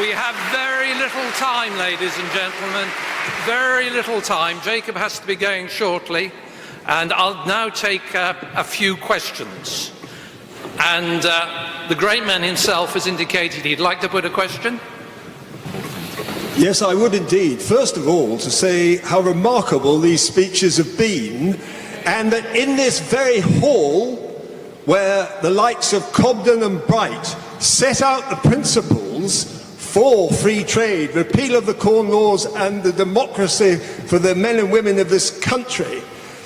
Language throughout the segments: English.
We have very little time, ladies and gentlemen. Very little time. Jacob has to be going shortly, and I'll now take a few questions. And the great man himself has indicated he'd like to put a question. Yes, I would indeed. First of all, to say how remarkable these speeches have been, and that in this very hall, where the likes of Cobden and Bright set out the principles for free trade, repeal of the Corn Laws and the democracy for the men and women of this country,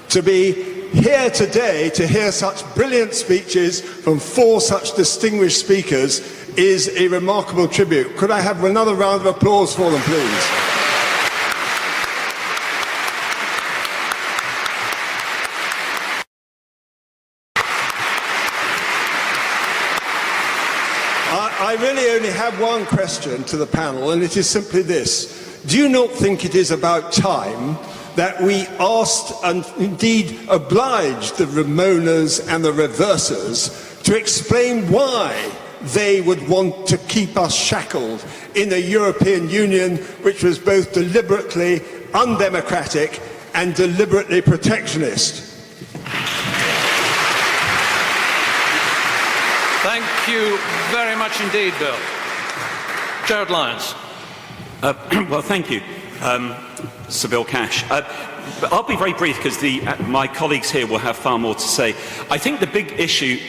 to be here today to hear such brilliant speeches from four such distinguished speakers is a remarkable tribute. Could I have another round of applause for them, please? I really only have one question to the panel, and it is simply this. Do you not think it is about time that we asked and indeed obliged the Ramonas and the Reversers to explain why they would want to keep us shackled in a European Union which was both deliberately undemocratic and deliberately protectionist? Thank you very much indeed, Bill. Gerald Lyons. Well, thank you, Sir Bill Cash. I'll be very brief because my colleagues here will have far more to say. I think the big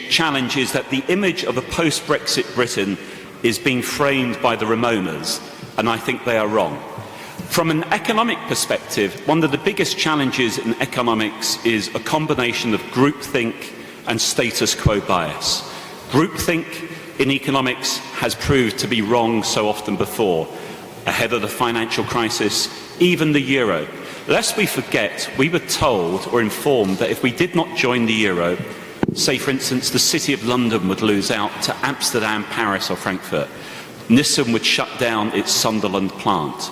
challenge is that the image of a post-Brexit Britain is being framed by the Ramonas, and I think they are wrong. From an economic perspective, one of the biggest challenges in economics is a combination of groupthink and status quo bias. Groupthink in economics has proved to be wrong so often before, ahead of the financial crisis, even the euro. Lest we forget, we were told or informed that if we did not join the euro, say for instance the City of London would lose out to Amsterdam, Paris or Frankfurt. Nissan would shut down its Sunderland plant.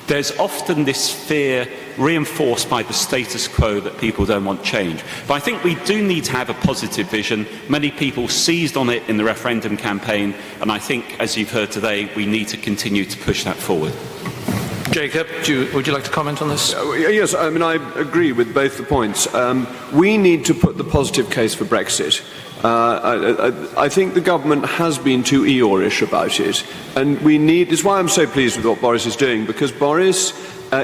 There's often this fear reinforced by the status quo that people don't want change. But I think we do need to have a positive vision. Many people seized on it in the referendum campaign, and I think, as you've heard today, we need to continue to push that forward. Jacob, would you like to comment on this? Yes, I mean, I agree with both the points. We need to put the positive case for Brexit. I think the government has been too Eeyore-ish about it, and it's why I'm so pleased with what Boris is doing, because Boris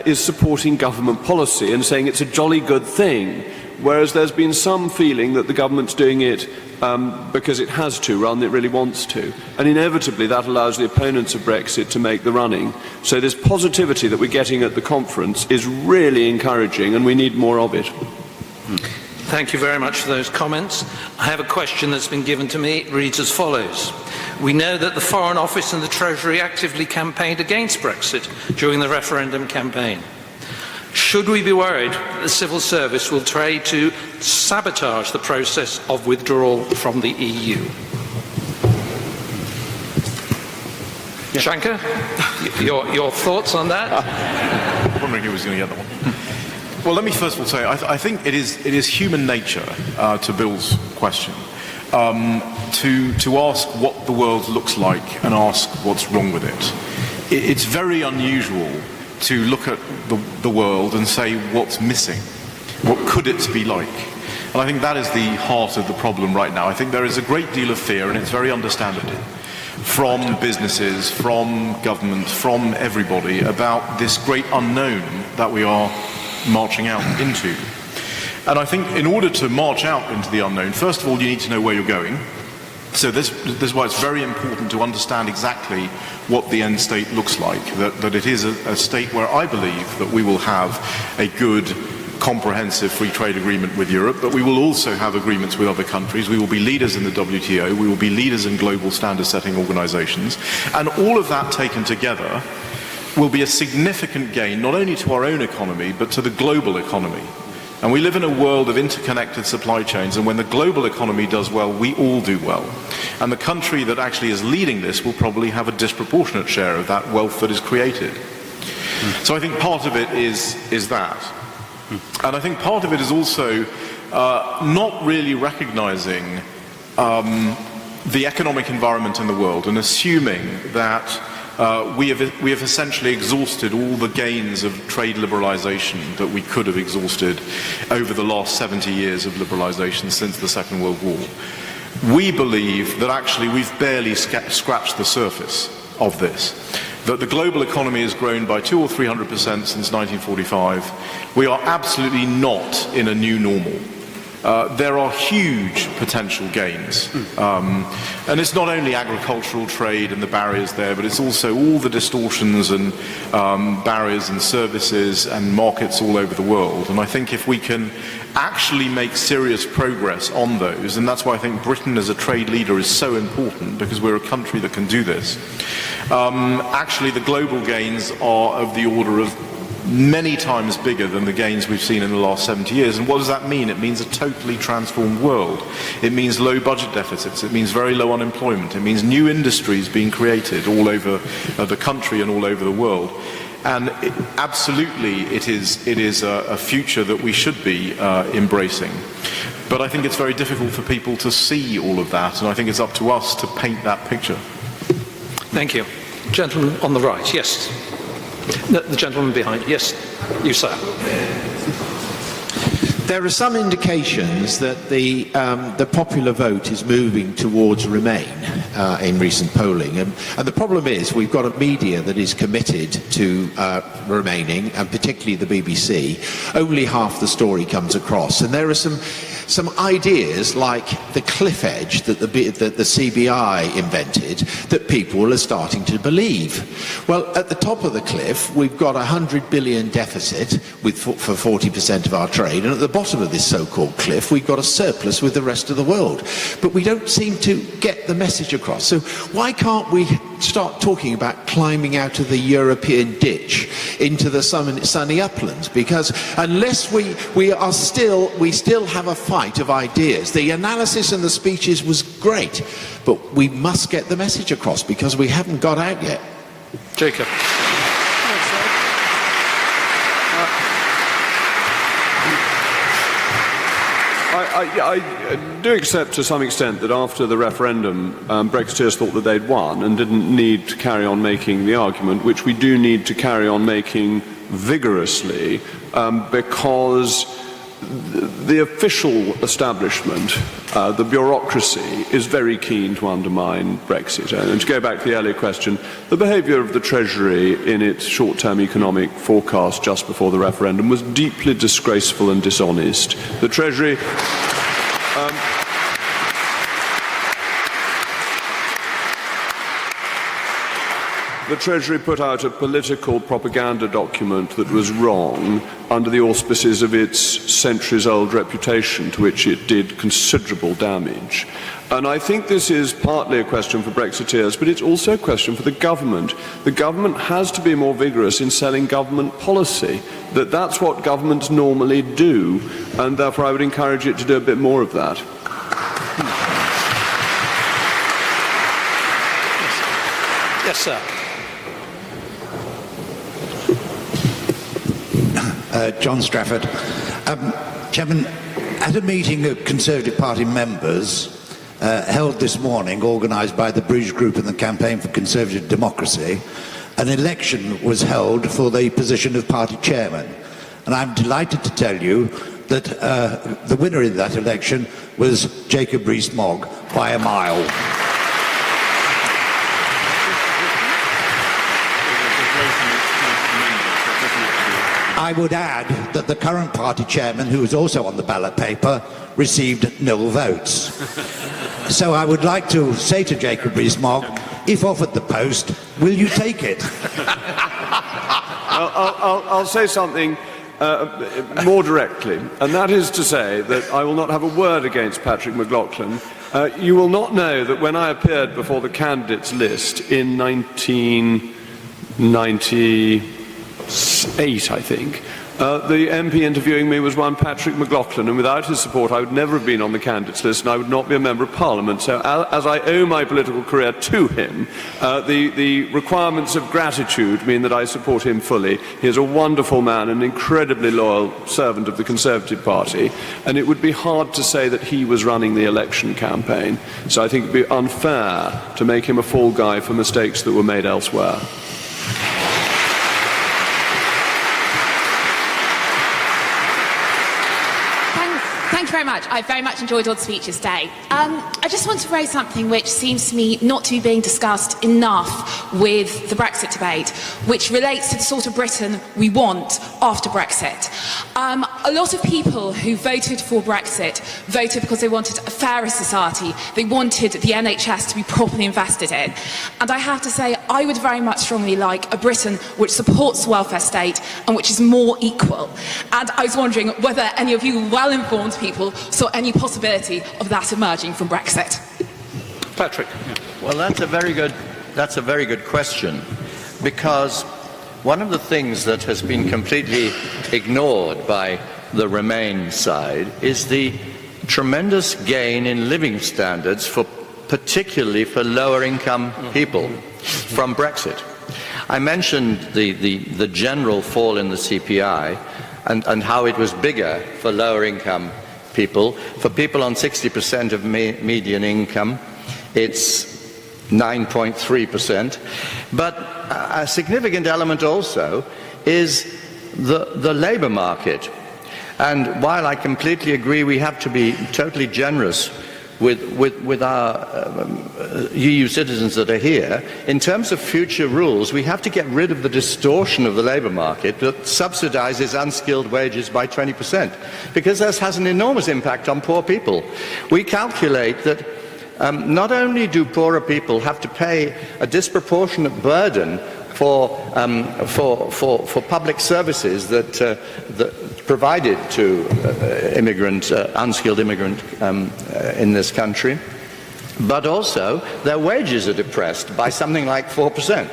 is supporting government policy and saying it's a jolly good thing, whereas there's been some feeling that the government's doing it because it has to rather than it really wants to, and inevitably that allows the opponents of Brexit to make the running. So this positivity that we're getting at the conference is really encouraging, and we need more of it. Thank you very much for those comments. I have a question that's been given to me. It reads as follows. We know that the Foreign Office and the Treasury actively campaigned against Brexit during the referendum campaign. Should we be worried that the civil service will try to sabotage the process of withdrawal from the EU? Yeah. Shankar, your thoughts on that? I was wondering who was going to get that one. Well, let me first of all say, I think it is human nature, to Bill's question, to ask what the world looks like and ask what's wrong with it. It's very unusual to look at the world and say what's missing, what could it be like. And I think that is the heart of the problem right now. I think there is a great deal of fear, and it's very understandable, from businesses, from government, from everybody, about this great unknown that we are marching out into. And I think in order to march out into the unknown, first of all, you need to know where you're going. So this is why it's very important to understand exactly what the end state looks like, that it is a state where I believe that we will have a good, comprehensive free trade agreement with Europe, but we will also have agreements with other countries. We will be leaders in the WTO, we will be leaders in global standard-setting organizations, and all of that taken together will be a significant gain, not only to our own economy, but to the global economy. And we live in a world of interconnected supply chains, and when the global economy does well, we all do well. And the country that actually is leading this will probably have a disproportionate share of that wealth that is created. So I think part of it is that. And I think part of it is also not really recognizing the economic environment in the world and assuming that we have essentially exhausted all the gains of trade liberalisation that we could have exhausted over the last 70 years of liberalisation since the Second World War. We believe that actually we've barely scratched the surface of this, that the global economy has grown by 200 or 300% since 1945. We are absolutely not in a new normal. There are huge potential gains. And it's not only agricultural trade and the barriers there, but it's also all the distortions and barriers and services and markets all over the world. And I think if we can actually make serious progress on those, and that's why I think Britain as a trade leader is so important, because we're a country that can do this, actually the global gains are of the order of many times bigger than the gains we've seen in the last 70 years. And what does that mean? It means a totally transformed world. It means low budget deficits. It means very low unemployment. It means new industries being created all over the country and all over the world. And absolutely, it is a future that we should be embracing. But I think it's very difficult for people to see all of that, and I think it's up to us to paint that picture. Thank you. Gentleman on the right, yes. No, the gentleman behind, yes, you sir. There are some indications that the popular vote is moving towards Remain in recent polling, and the problem is we've got a media that is committed to remaining, and particularly the BBC. Only half the story comes across, and there are some ideas like the cliff edge that the CBI invented that people are starting to believe. Well, at the top of the cliff, we've got a 100 billion deficit for 40% of our trade, and at the bottom of this so-called cliff, we've got a surplus with the rest of the world. But we don't seem to get the message across. So why can't we start talking about climbing out of the European ditch into the sunny uplands? Because unless we still have a fight of ideas. The analysis and the speeches was great, but we must get the message across because we haven't got out yet. Jacob. I do accept to some extent that after the referendum, Brexiteers thought that they'd won and didn't need to carry on making the argument, which we do need to carry on making vigorously, because the official establishment, the bureaucracy, is very keen to undermine Brexit. And to go back to the earlier question, the behaviour of the Treasury in its short-term economic forecast just before the referendum was deeply disgraceful and dishonest. The Treasury... The Treasury put out a political propaganda document that was wrong under the auspices of its centuries-old reputation, to which it did considerable damage. And I think this is partly a question for Brexiteers, but it's also a question for the government. The government has to be more vigorous in selling government policy. That's what governments normally do, and therefore I would encourage it to do a bit more of that. Yes, sir. John Strafford. Chairman, at a meeting of Conservative Party members held this morning, organised by the Bruges Group and the Campaign for Conservative Democracy, an election was held for the position of party chairman. And I'm delighted to tell you that the winner in that election was Jacob Rees-Mogg by a mile. I would add that the current party chairman, who is also on the ballot paper, received nil votes. So I would like to say to Jacob Rees-Mogg, if offered the post, will you take it? I'll say something more directly, and that is to say that I will not have a word against Patrick McLaughlin. You will not know that when I appeared before the candidates list in 1998, I think, The MP interviewing me was one Patrick McLaughlin, and without his support I would never have been on the candidates list and I would not be a Member of Parliament. So as I owe my political career to him, the requirements of gratitude mean that I support him fully. He is a wonderful man, an incredibly loyal servant of the Conservative Party, and it would be hard to say that he was running the election campaign. So I think it would be unfair to make him a fall guy for mistakes that were made elsewhere. Thank you very much. I very much enjoyed all the speeches today. I just want to raise something which seems to me not to be being discussed enough with the Brexit debate, which relates to the sort of Britain we want after Brexit. A lot of people who voted for Brexit voted because they wanted a fairer society. They wanted the NHS to be properly invested in. And I have to say, I would very much strongly like a Britain which supports the welfare state and which is more equal. And I was wondering whether any of you well-informed people saw any possibility of that emerging from Brexit. Patrick. Well, that's a very good question, because one of the things that has been completely ignored by the Remain side is the tremendous gain in living standards particularly for lower income people from Brexit. I mentioned the general fall in the CPI and how it was bigger for lower income people. For people on 60% of median income, it's 9.3%. But a significant element also is the labour market. And while I completely agree we have to be totally generous with our EU citizens that are here, in terms of future rules, we have to get rid of the distortion of the labour market that subsidises unskilled wages by 20%, because this has an enormous impact on poor people. We calculate that not only do poorer people have to pay a disproportionate burden for public services that provided to unskilled immigrant in this country, but also their wages are depressed by something like 4%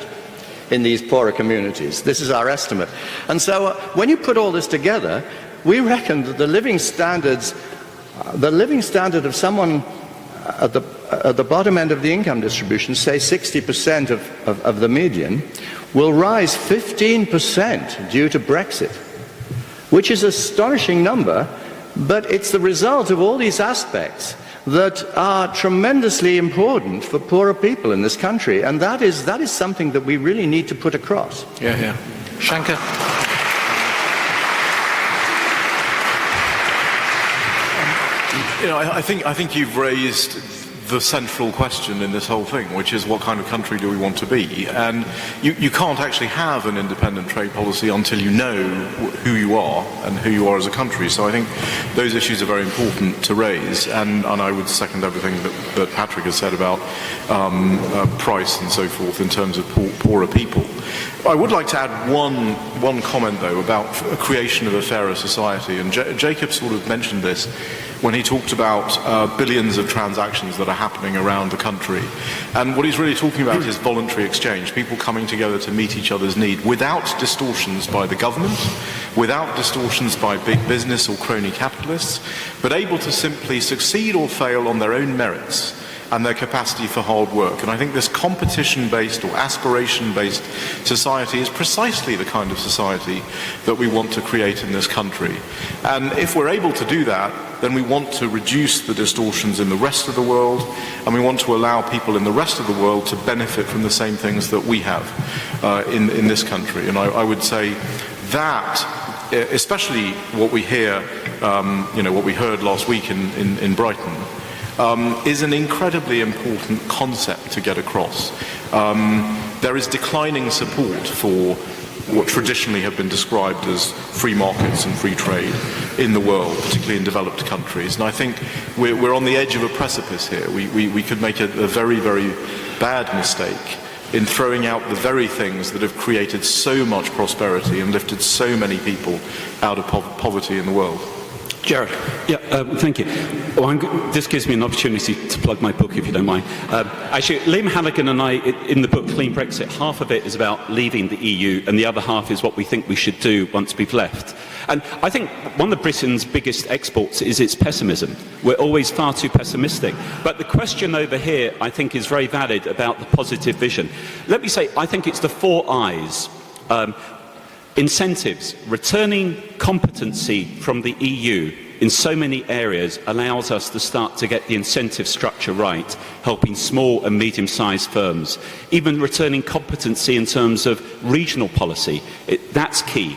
in these poorer communities. This is our estimate. And so when you put all this together, we reckon that the living standard of someone at the bottom end of the income distribution, say 60% of the median, will rise 15% due to Brexit, which is an astonishing number, but it's the result of all these aspects that are tremendously important for poorer people in this country, and that is something that we really need to put across. Yeah. Shankar. I think you've raised the central question in this whole thing, which is what kind of country do we want to be? And you can't actually have an independent trade policy until you know who you are and who you are as a country. So I think those issues are very important to raise, and I would second everything that Patrick has said about price and so forth in terms of poorer people. I would like to add one comment, though, about creation of a fairer society, and Jacob sort of mentioned this when he talked about billions of transactions that are happening around the country. And what he's really talking about is voluntary exchange, people coming together to meet each other's need without distortions by the government, without distortions by big business or crony capitalists, but able to simply succeed or fail on their own merits and their capacity for hard work. And I think this competition-based or aspiration-based society is precisely the kind of society that we want to create in this country. And if we're able to do that, then we want to reduce the distortions in the rest of the world, and we want to allow people in the rest of the world to benefit from the same things that we have in this country. And I would say that, especially what we hear, what we heard last week in Brighton, is an incredibly important concept to get across. There is declining support for what traditionally have been described as free markets and free trade in the world, particularly in developed countries. And I think we're on the edge of a precipice here. We could make a very, very bad mistake in throwing out the very things that have created so much prosperity and lifted so many people out of poverty in the world. Jared. Yeah, thank you. Well, this gives me an opportunity to plug my book, if you don't mind. Actually, Liam Halligan and I, in the book Clean Brexit, half of it is about leaving the EU, and the other half is what we think we should do once we've left. And I think one of Britain's biggest exports is its pessimism. We're always far too pessimistic. But the question over here, I think, is very valid about the positive vision. Let me say, I think it's the 4 I's. Incentives. Returning competency from the EU in so many areas allows us to start to get the incentive structure right, helping small and medium-sized firms. Even returning competency in terms of regional policy, that's key.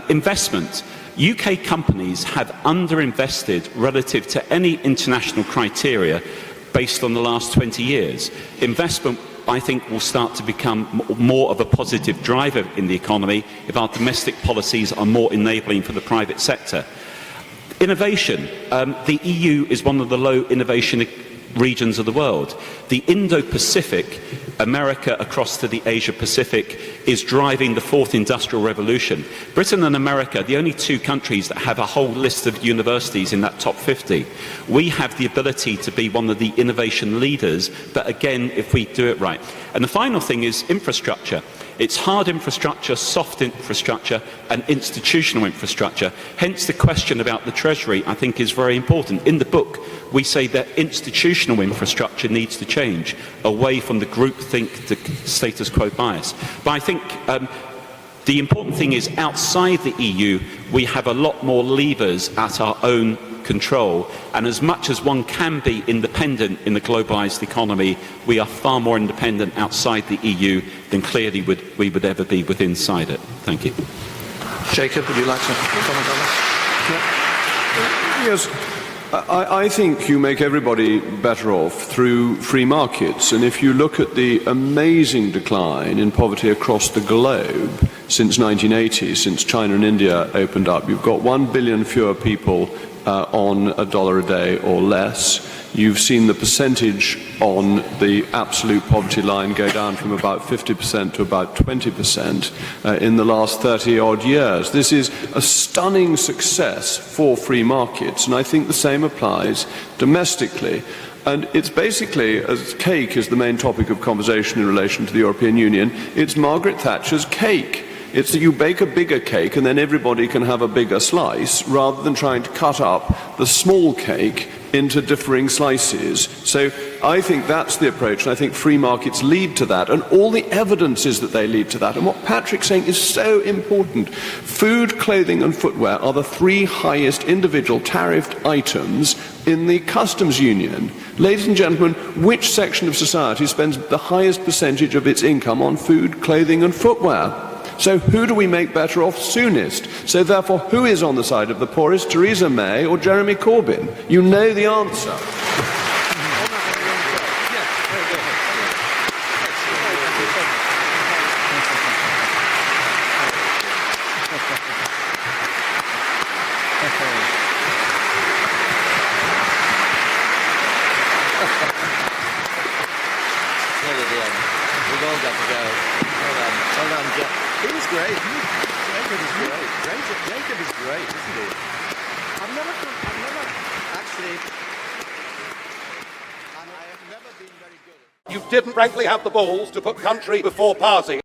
Investment. UK companies have underinvested relative to any international criteria based on the last 20 years. Investment, I think, will start to become more of a positive driver in the economy if our domestic policies are more enabling for the private sector. Innovation. The EU is one of the low innovation regions of the world. The Indo-Pacific, America across to the Asia-Pacific, is driving the 4th industrial revolution. Britain and America, the only 2 countries that have a whole list of universities in that top 50. We have the ability to be one of the innovation leaders, but again, if we do it right. And the final thing is infrastructure. It's hard infrastructure, soft infrastructure, and institutional infrastructure. Hence the question about the Treasury, I think, is very important. In the book, we say that institutional infrastructure needs to change away from the groupthink to status quo bias. But I think the important thing is outside the EU, we have a lot more levers at our own control, and as much as one can be independent in the globalised economy, we are far more independent outside the EU than clearly we would ever be within inside it. Thank you. Jacob, would you like to comment on that? Yes. I think you make everybody better off through free markets, and if you look at the amazing decline in poverty across the globe since 1980, since China and India opened up, you've got 1 billion fewer people on $1 a day or less. You've seen the percentage on the absolute poverty line go down from about 50% to about 20% in the last 30-odd years. This is a stunning success for free markets, and I think the same applies domestically. And it's basically, as cake is the main topic of conversation in relation to the European Union, it's Margaret Thatcher's cake. It's that you bake a bigger cake and then everybody can have a bigger slice, rather than trying to cut up the small cake into differing slices. So I think that's the approach, and I think free markets lead to that, and all the evidence is that they lead to that. And what Patrick's saying is so important. Food, clothing and footwear are the 3 highest individual tariffed items in the customs union. Ladies and gentlemen, which section of society spends the highest percentage of its income on food, clothing and footwear? So who do we make better off soonest? So therefore, who is on the side of the poorest, Theresa May or Jeremy Corbyn? You know the answer. We've all got to go. Hold on, Jeff. He was great. Jacob is great. Jacob is great, isn't he? I've never actually, and I have never been very good at... You didn't frankly have the balls to put country before party.